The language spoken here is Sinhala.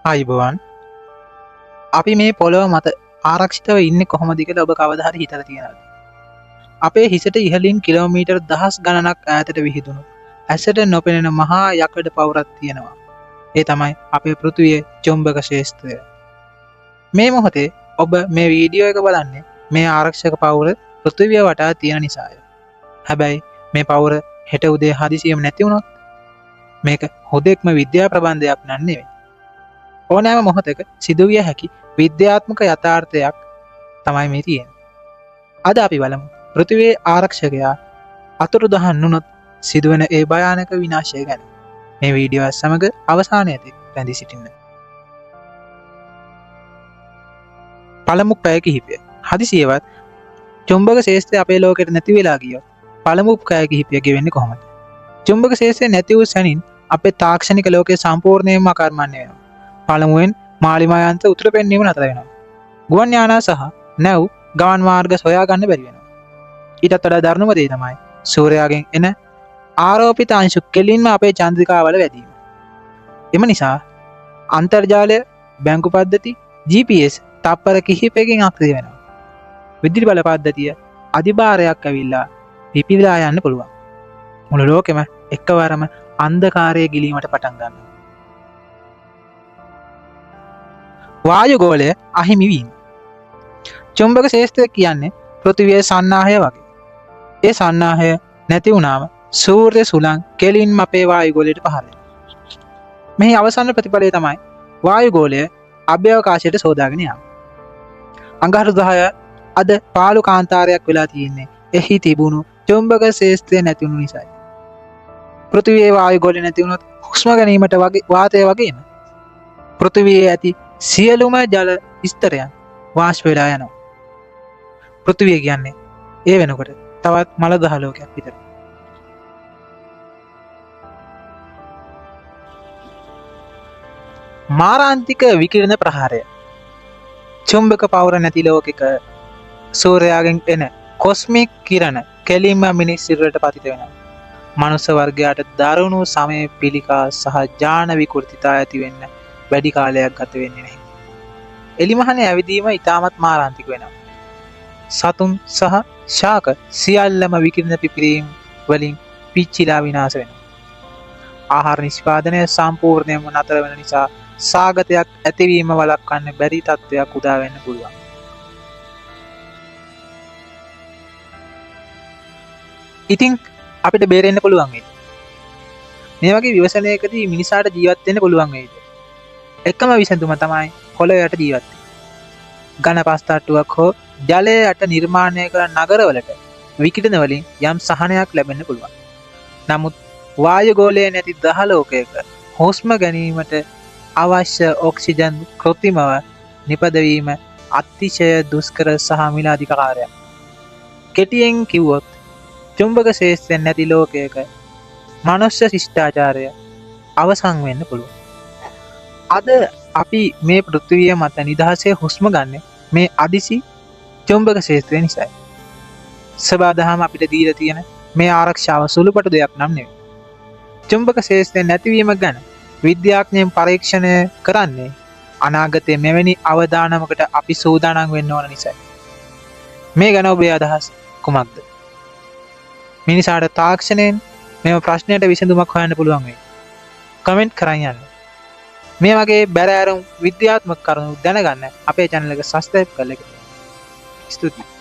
ආයුබෝවන් අපි මේ පොළොව මත ආරක්ෂිතව ඉන්නේ කොහොමද කියලා ඔබ කවදා හරි හිතලා තියෙනවද? අපේ හිසට ඉහළින් කිලෝමීටර් දහස් ගණනක් ඈතට විහිදුණු ඇසට නොපෙනෙන මහා යකඩ පවුරක් තියෙනවා. ඒ තමයි අපේ පෘථිවියේ චුම්බක ක්ෂේත්‍රය. මේ මොහොතේ ඔබ මේ වීඩියෝ එක බලන්නේ මේ ආරක්ෂක පවුර පෘථිවිය වටා තියෙන නිසාය. හැබැයි මේ පවුර හෙට උදේ හදිසියෙම නැති වුණොත් මේක හුදෙක්ම විද්‍යා ප්‍රබන්ධයක් නෙවෙයි. ඕනෑම මොහොතක සිදුවිය හැකි විද්‍යාත්මක යථාර්ථයක් තමයි මේ තියෙන්නේ. අද අපි බලමු පෘථිවියේ ආරක්ෂකයා අතුරුදහන් වුණොත් සිදුවෙන ඒ භයානක විනාශය ගැන. මේ වීඩියෝ සමග අවසානයේදී රැඳී සිටින්න. පළමු පැය කිහිපය. හදිසියවත් චුම්බක ක්ෂේත්‍රය අපේ ලෝකෙට නැති වෙලා ගියොත් පළමු පැය කිහිපය ගෙවෙන්නේ කොහොමද? චුම්බක ක්ෂේත්‍රය නැති වූ සැනින් අපේ තාක්ෂණික ලෝකයේ සම්පූර්ණයෙන්ම අකර්මණ්‍ය වෙනවා. පළමුවෙන් මාලිමා යන්ත්‍ර උතුර පෙන්වීම නතර වෙනවා. ගුවන් යානා සහ නැව් ගමන් මාර්ග සොයා ගන්න බැරි වෙනවා. ඊටත් වඩා දරුණුම දේ තමයි සූර්යයාගෙන් එන ආරෝපිත අංශු කෙලින්ම අපේ චන්ද්‍රිකාවල වැදීම. එම නිසා අන්තර්ජාලය, බැංකු පද්ධති, GPS තප්පර කිහිපයකින් අක්‍රිය වෙනවා. විදුලි බල පද්ධතිය අධිභාරයක් ඇවිල්ලා පිපිදලා යන්න පුළුවන්. මුළු ලෝකෙම එකවරම අන්ධකාරයේ ගිලීමට පටන් ගන්නවා. වායුගෝලය අහිමි වීම. චුම්බක ක්ෂේත්‍රය කියන්නේ පෘථිවියේ සන්නාහය වගේ. ඒ සන්නාහය නැති වුණාම සූර්ය සුළං කෙලින්ම අපේ වායුගෝලයට පහළ වෙනවා. මෙහි අවසාන ප්‍රතිඵලය තමයි වායුගෝලය අභ්‍යවකාශයට සෝදාගෙන යාම. අඟහරු 10 අද පාළු කාන්තාරයක් වෙලා තියෙන්නේ එහි තිබුණු චුම්බක ක්ෂේත්‍රය නැති වුණු නිසායි. පෘථිවියේ වායුගෝලය නැති වුණොත් හුස්ම ගැනීමට වාතය වගේම පෘථිවියේ ඇති සියලුම ජල ස්තරයන් වාෂ්ප වෙලා යනවා. පෘථිවිය කියන්නේ ඒ වෙනකොට තවත් මල දහ ලෝකයක් විතර. මාරාන්තික විකිරණ ප්‍රහාරය. චුම්බක පවුර නැති ලෝකයක සූර්යයාගෙන් එන කොස්මික් කිරණ කෙලින්ම මිනිස් සිරුරට පතිත වෙනවා. මනුස්ස වර්ගයාට දරුණු සමය පිළිකා සහ ජාන විකෘතිතා ඇති වෙන්න වැඩි කාලයක් ගත වෙන්නේ නැහැ. එලිමහනේ ඇවිදීම ඉතාමත් මාරාන්තික වෙනවා. සතුන් සහ ශාක සියල්ලම විකිරණ පිපිරීම් වලින් පිච්චිලා විනාශ වෙනවා. ආහාර නිෂ්පාදනය සම්පූර්ණයෙන්ම නතර වෙන නිසා සාගතයක් ඇතිවීම වළක්වන්න බැරි තත්ත්වයක් උදා වෙන්න පුළුවන්. ඉතින් අපිට බේරෙන්න පුළුවන් වෙයි. මේ වගේ විවසනයකදී මිනිසාට ජීවත් වෙන්න පුළුවන් වෙයිද? එකම විසඳුම තමයි පොළොව යට ජීවත් වෙන්න. ඝන පස්තට්ටුවක් හෝ ජලය යට නිර්මාණය කරන නගරවලට විකිරණ වලින් යම් සහනයක් ලැබෙන්න පුළුවන්. නමුත් වායුගෝලය නැති දහ ලෝකයක හුස්ම ගැනීමට අවශ්‍ය ඔක්සිජන් කෘත්‍රිමව නිපදවීම අතිශය දුෂ්කර සහ මිලාදික කාර්යයක්. කෙටියෙන් කිව්වොත් චුම්බක ක්ෂේත්‍රය නැති ලෝකයක මනුෂ්‍ය ශිෂ්ටාචාරය අවසන් වෙන්න පුළුවන්. අද අපි මේ පෘථිවිය මත නිදහසේ හුස්ම ගන්න මේ අදිසි චුම්බක ක්ෂේත්‍රය නිසායි. සබාදහම අපිට දීලා තියෙන මේ ආරක්ෂාව සුළුපටු දෙයක් නම් නෙවෙයි. චුම්බක ක්ෂේත්‍රය නැතිවීම ගැන විද්‍යාඥයන් පරීක්ෂණය කරන්නේ අනාගතයේ මෙවැනි අවදානමකට අපි සූදානම් වෙන්න ඕන නිසායි. මේ ගැන ඔබේ අදහස් කුමක්ද? මිනිසාට තාක්ෂණයෙන් මේ ප්‍රශ්නයට විසඳුමක් හොයන්න පුළුවන් වෙයි. කමෙන්ට් කරන් යන්න. මේ වගේ බැරෑරුම් විද්‍යාත්මක කරුණු දැනගන්න අපේ channel එක subscribe කරලා ඉන්න. ස්තුතියි.